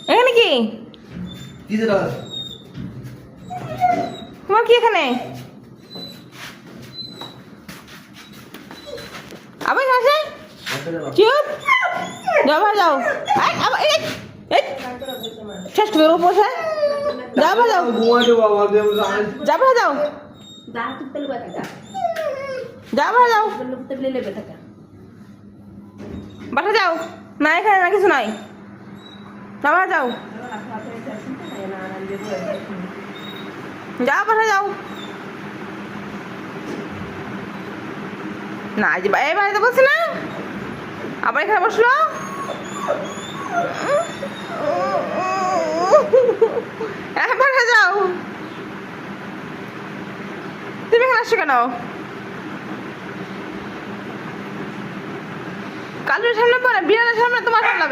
এখানে কি তোমার কি এখানে আবার আসে চুপ যাও ভাই যাও শেষ করে বসে যাও ভাই যাও যাও ভাই যাও যাও ভাই যাও বাসা যাও না এখানে না কিছু নাই যাও ভাই যাও যাও বাসা যাও না এই বাড়িতে বলছি না আবার এখানে বসলো বাসা যাও তুমি এখানে আসছো কেন কালুর সামনে পরে বিড়ালের সামনে তোমার সামলাবে